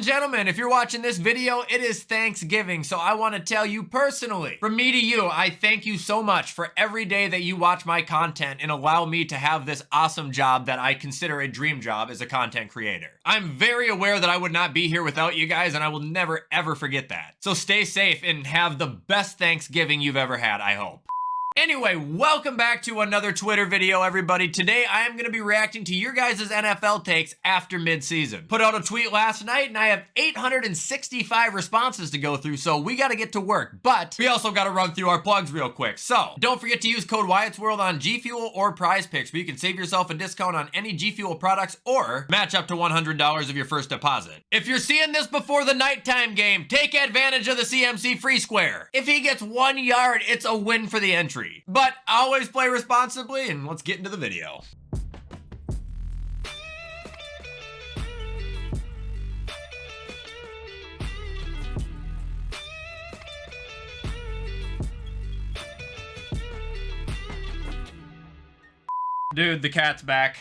gentlemen, if you're watching this video, it is Thanksgiving, so I want to tell you personally, from me to you, I thank you so much for every day that you watch my content and allow me to have this awesome job that I consider a dream job as a content creator. I'm very aware that I would not be here without you guys, and I will never ever forget that. So stay safe and have the best Thanksgiving you've ever had, I hope. Anyway, welcome back to another Twitter video, everybody. Today, I am going to be reacting to your guys' NFL takes after midseason. Put out a tweet last night, and I have 865 responses to go through, so we got to get to work. But we also got to run through our plugs real quick. So, don't forget to use code WyattzWorld on G Fuel or Prize Picks, where you can save yourself a discount on any G Fuel products or match up to $100 of your first deposit. If you're seeing this before the nighttime game, take advantage of the CMC free square. If he gets 1 yard, it's a win for the entry. But always play responsibly, and let's get into the video. Dude, the cat's back.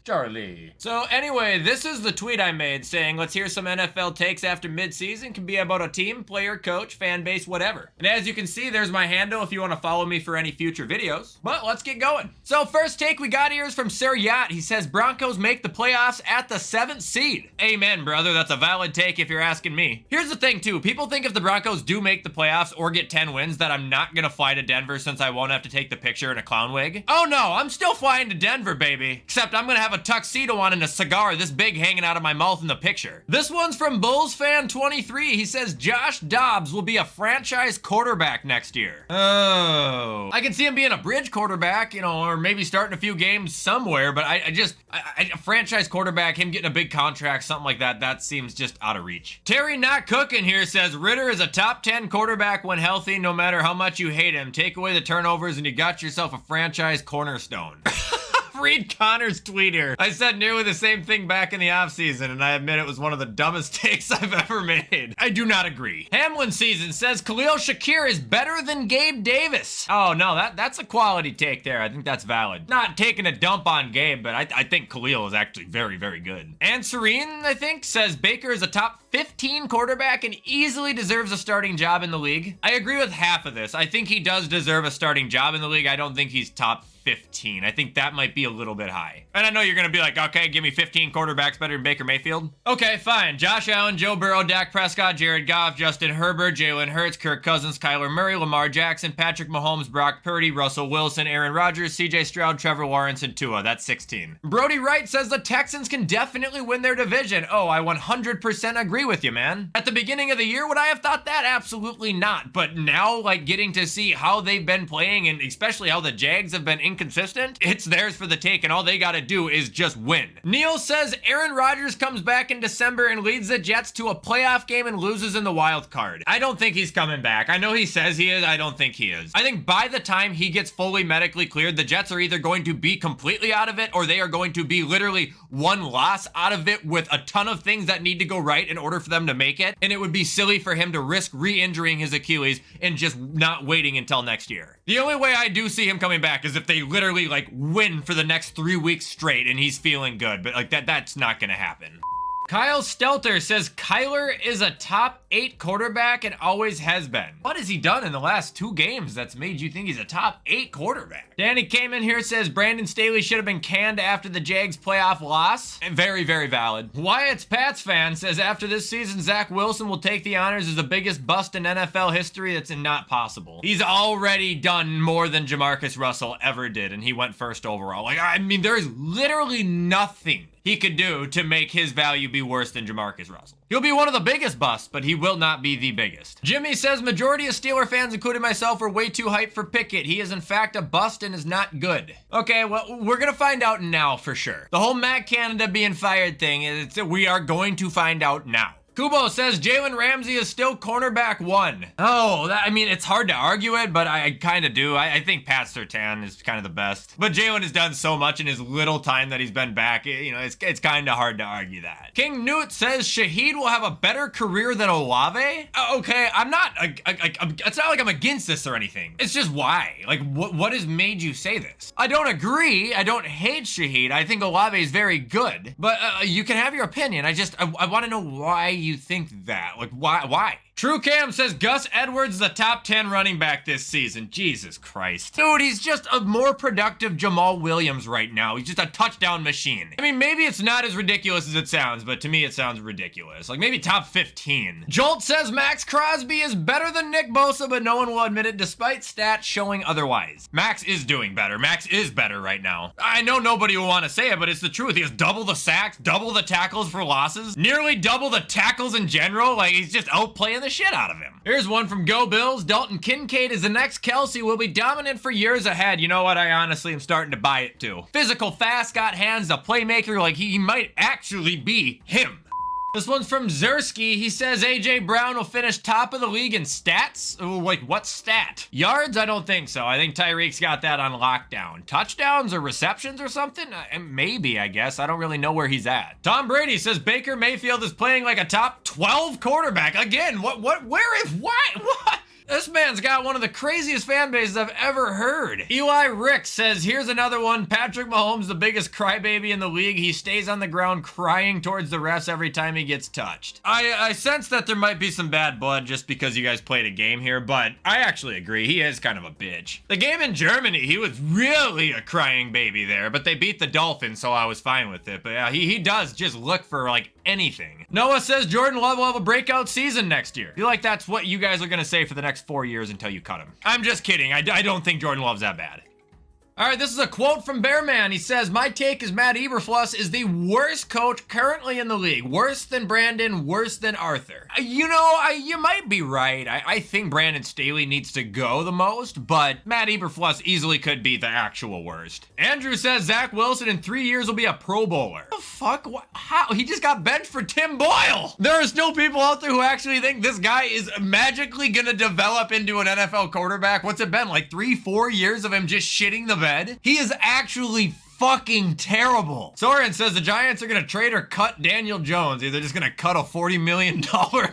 Charlie. So anyway, this is the tweet I made saying, let's hear some NFL takes after midseason. Can be about a team, player, coach, fan base, whatever. And as you can see, there's my handle if you want to follow me for any future videos. But let's get going. So first take we got here is from Sir Yacht. He says, Broncos make the playoffs at the 7th seed. Amen, brother. That's a valid take if you're asking me. Here's the thing too. People think if the Broncos do make the playoffs or get 10 wins that I'm not gonna fly to Denver since I won't have to take the picture in a clown wig. Oh no, I'm still flying to Denver, baby. Except I'm gonna have a tuxedo on and a cigar this big hanging out of my mouth in the picture. This one's from Bulls fan 23. He says Josh Dobbs will be a franchise quarterback next year. Oh. I can see him being a bridge quarterback, you know, or maybe starting a few games somewhere, but I a franchise quarterback, him getting a big contract, something like that, that seems just out of reach. Terry Not Cooking here says Ritter is a top 10 quarterback when healthy, no matter how much you hate him. Take away the turnovers and you got yourself a franchise cornerstone. Read Connor's tweet here. I said nearly the same thing back in the offseason, and I admit it was one of the dumbest takes I've ever made. I do not agree. Hamlin Season says Khalil Shakir is better than Gabe Davis. Oh no, that's a quality take there. I think that's valid. Not taking a dump on Gabe, but I think Khalil is actually very, very good. And Serene, I think, says Baker is a top 15 quarterback and easily deserves a starting job in the league. I agree with half of this. I think he does deserve a starting job in the league. I don't think he's top 15. I think that might be a little bit high. And I know you're gonna be like, okay, give me 15 quarterbacks better than Baker Mayfield. Okay, fine. Josh Allen, Joe Burrow, Dak Prescott, Jared Goff, Justin Herbert, Jalen Hurts, Kirk Cousins, Kyler Murray, Lamar Jackson, Patrick Mahomes, Brock Purdy, Russell Wilson, Aaron Rodgers, CJ Stroud, Trevor Lawrence, and Tua. That's 16. Brody Wright says the Texans can definitely win their division. Oh, I 100% agree with you, man. At the beginning of the year, would I have thought that? Absolutely not. But now, like, getting to see how they've been playing and especially how the Jags have been inconsistent, it's theirs for the take, and all they gotta do is just win. Neil says Aaron Rodgers comes back in December and leads the Jets to a playoff game and loses in the wild card. I don't think he's coming back. I know he says he is. I don't think he is. I think by the time he gets fully medically cleared, the Jets are either going to be completely out of it or they are going to be literally one loss out of it with a ton of things that need to go right in order for them to make it. And it would be silly for him to risk re-injuring his Achilles and just not waiting until next year. The only way I do see him coming back is if they literally like win for the next 3 weeks straight and he's feeling good, but like that's not gonna happen. Kyle Stelter says Kyler is a top 8 quarterback and always has been. What has he done in the last 2 games that's made you think he's a top 8 quarterback? Danny came in here, says Brandon Staley should have been canned after the Jags playoff loss. Very, very valid. Wyatt's Pats fan says after this season, Zach Wilson will take the honors as the biggest bust in NFL history. That's not possible. He's already done more than Jamarcus Russell ever did, and he went first overall. Like, I mean, there is literally nothing he could do to make his value be worse than Jamarcus Russell. He'll be one of the biggest busts, but he will not be the biggest. Jimmy says majority of Steeler fans, including myself, are way too hyped for Pickett. He is in fact a bust and is not good. Okay, well, we're gonna find out now for sure. The whole Matt Canada being fired thing, we are going to find out now. Kubo says Jalen Ramsey is still cornerback 1. Oh, I mean, it's hard to argue it, but I kind of do. I think Pat Surtain is kind of the best. But Jalen has done so much in his little time that he's been back, you know, it's kind of hard to argue that. King Newt says Shaheed will have a better career than Olave. Okay, I'm not, it's not like I'm against this or anything. It's just why? Like, what has made you say this? I don't agree. I don't hate Shaheed. I think Olave is very good. But you can have your opinion. I want to know why you think that. Like, why? True Cam says Gus Edwards is a top 10 running back this season. Jesus Christ. Dude, he's just a more productive Jamal Williams right now. He's just a touchdown machine. I mean, maybe it's not as ridiculous as it sounds, but to me it sounds ridiculous. Like maybe top 15. Jolt says Max Crosby is better than Nick Bosa, but no one will admit it despite stats showing otherwise. Max is doing better. Max is better right now. I know nobody will want to say it, but it's the truth. He has double the sacks, double the tackles for losses, nearly double the tackles in general. Like he's just outplaying the shit out of him. Here's one from Go Bills. Dalton Kincaid is the next Kelsey, will be dominant for years ahead. You know what? I honestly am starting to buy it too. Physical, fast, got hands, a playmaker. Like he might actually be him. This one's from Zersky. He says AJ Brown will finish top of the league in stats. Ooh, like what stat? Yards? I don't think so. I think Tyreek's got that on lockdown. Touchdowns or receptions or something? Maybe, I guess. I don't really know where he's at. Tom Brady says Baker Mayfield is playing like a top 12 quarterback. Again, what, why? This man's got one of the craziest fan bases I've ever heard. Eli Rick says, here's another one. Patrick Mahomes, the biggest crybaby in the league. He stays on the ground crying towards the refs every time he gets touched. I sense that there might be some bad blood just because you guys played a game here, but I actually agree. He is kind of a bitch. The game in Germany, he was really a crying baby there, but they beat the Dolphins, so I was fine with it. But yeah, he does just look for like anything. Noah says Jordan Love will have a breakout season next year. I feel like that's what you guys are gonna say for the next 4 years until you cut him. I'm just kidding. I don't think Jordan Love's that bad. All right, this is a quote from Bearman. He says, my take is Matt Eberflus is the worst coach currently in the league. Worse than Brandon, worse than Arthur. You know, you might be right. I think Brandon Staley needs to go the most, but Matt Eberflus easily could be the actual worst. Andrew says Zach Wilson in 3 years will be a Pro Bowler. What the fuck? How? He just got benched for Tim Boyle. There are still people out there who actually think this guy is magically gonna develop into an NFL quarterback. What's it been, like 3-4 years of him just shitting the bed? He is actually fucking terrible. Soren says the Giants are gonna trade or cut Daniel Jones. They're just gonna cut a $40 million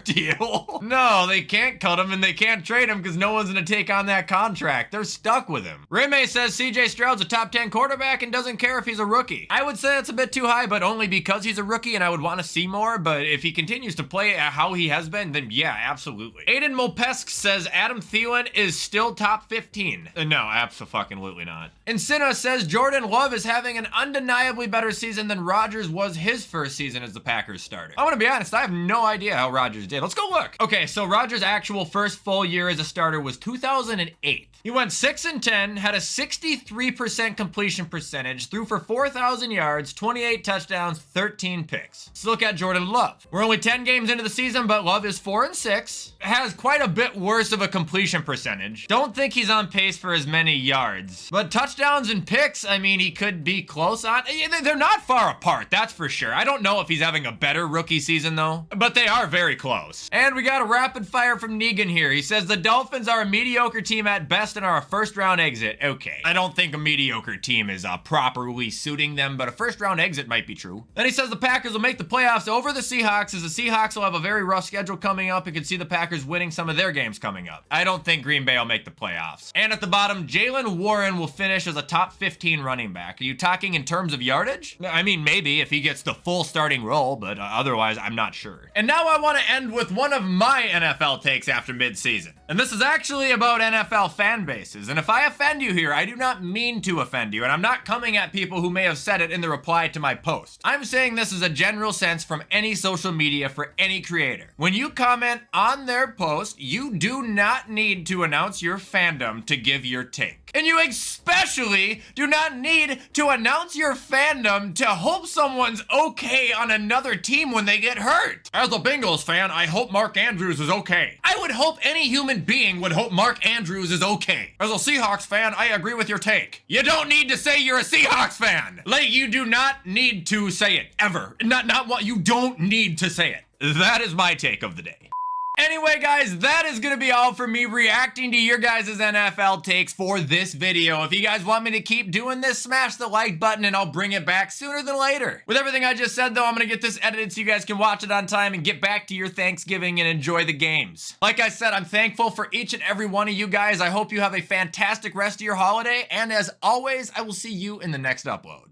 deal. No, they can't cut him and they can't trade him because no one's gonna take on that contract. They're stuck with him. Reme says CJ Stroud's a top 10 quarterback and doesn't care if he's a rookie. I would say that's a bit too high, but only because he's a rookie and I would want to see more. But if he continues to play how he has been, then yeah, absolutely. Aiden Mopesk says Adam Thielen is still top 15. No, absolutely not. Encina says Jordan Love is having an undeniably better season than Rodgers was his first season as the Packers starter. I'm gonna be honest, I have no idea how Rodgers did. Let's go look. Okay, so Rodgers' actual first full year as a starter was 2008. He went 6-10, had a 63% completion percentage, threw for 4,000 yards, 28 touchdowns, 13 picks. Let's look at Jordan Love. We're only 10 games into the season, but Love is 4-6, has quite a bit worse of a completion percentage. Don't think he's on pace for as many yards, but touchdowns and picks, I mean, he could be close on. They're not far apart, that's for sure. I don't know if he's having a better rookie season though, but they are very close. And we got a rapid fire from Negan here. He says the Dolphins are a mediocre team at best and are a first round exit. Okay, I don't think a mediocre team is properly suiting them, but a first round exit might be true. Then he says the Packers will make the playoffs over the Seahawks, as the Seahawks will have a very rough schedule coming up. You can see the Packers winning some of their games coming up. I don't think Green Bay will make the playoffs. And at the bottom, Jalen Warren will finish as a top 15 running back. Are you talking in terms of yardage? I mean, maybe if he gets the full starting role, but otherwise I'm not sure. And now I want to end with one of my NFL takes after midseason. And this is actually about NFL fan bases. And if I offend you here, I do not mean to offend you. And I'm not coming at people who may have said it in the reply to my post. I'm saying this is a general sense from any social media for any creator. When you comment on their post, you do not need to announce your fandom to give your take. And you especially do not need to announce your fandom to hope someone's okay on another team when they get hurt. As a Bengals fan, I hope Mark Andrews is okay. I would hope any human being would hope Mark Andrews is okay. As a Seahawks fan, I agree with your take. You don't need to say you're a Seahawks fan. Like, you do not need to say it, ever. Not what you don't need to say it. that is my take of the day. Anyway, guys, that is going to be all for me reacting to your guys' NFL takes for this video. If you guys want me to keep doing this, smash the like button and I'll bring it back sooner than later. With everything I just said, though, I'm going to get this edited so you guys can watch it on time and get back to your Thanksgiving and enjoy the games. Like I said, I'm thankful for each and every one of you guys. I hope you have a fantastic rest of your holiday, and as always, I will see you in the next upload.